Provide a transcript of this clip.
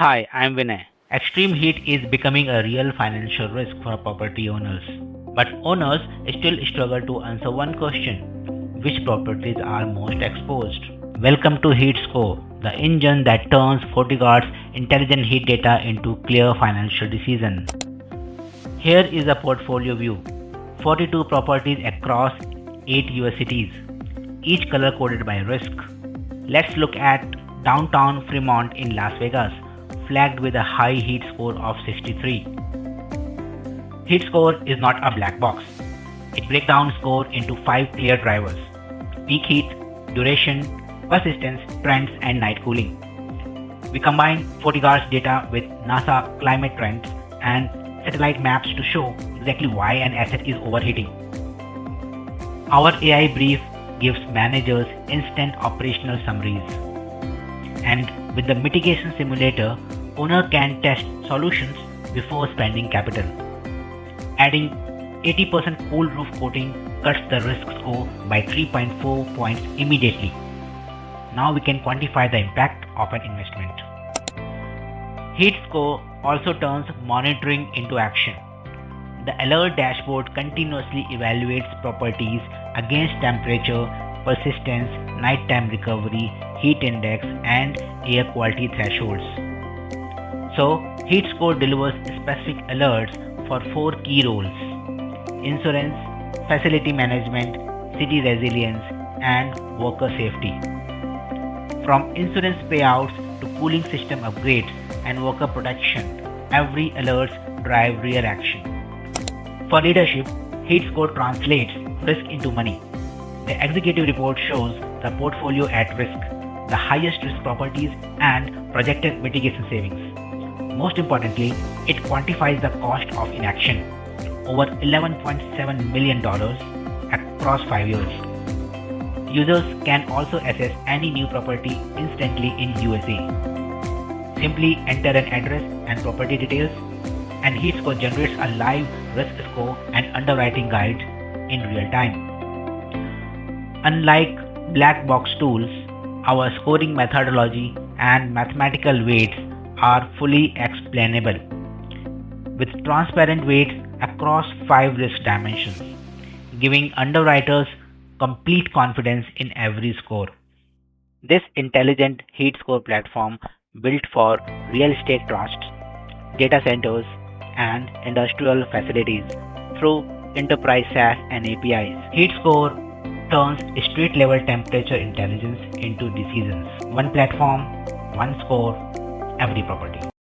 Hi, I'm Vinay. Extreme heat is becoming a real financial risk for property owners. But owners still struggle to answer one question: which properties are most exposed? Welcome to Heat Score, the engine that turns FortiGuard's intelligent heat data into clear financial decisions. Here is a portfolio view: 42 properties across 8 US cities, each color coded by risk. Let's look at downtown Fremont in Las Vegas, flagged with a high heat score of 63. Heat score is not a black box. It breaks down score into 5 clear drivers: peak heat, duration, persistence, trends, and night cooling. We combine FortiGuard's data with NASA climate trends and satellite maps to show exactly why an asset is overheating. Our AI brief gives managers instant operational summaries. And with the mitigation simulator, owner can test solutions before spending capital. Adding 80% cool roof coating cuts the risk score by 3.4 points immediately. Now we can quantify the impact of an investment. Heat score also turns monitoring into action. The alert dashboard continuously evaluates properties against temperature, persistence, nighttime recovery, heat index, and air quality thresholds. So, heat score delivers specific alerts for 4 key roles: insurance, facility management, city resilience, and worker safety. From insurance payouts to cooling system upgrades and worker protection, every alert drives real action. For leadership, heat score translates risk into money. The executive report shows the portfolio at risk, the highest risk properties, and projected mitigation savings. Most importantly, it quantifies the cost of inaction: over $11.7 million across 5 years. Users can also assess any new property instantly in USA. Simply enter an address and property details, and Heat Score generates a live risk score and underwriting guide in real time. Unlike black box tools, our scoring methodology and mathematical weights are fully explainable, with transparent weights across 5 risk dimensions, giving underwriters complete confidence in every score. This intelligent heat score platform built for real estate trusts, data centers, and industrial facilities through enterprise SaaS and APIs. Heat score turns street level temperature intelligence into decisions. One platform, one score, every property.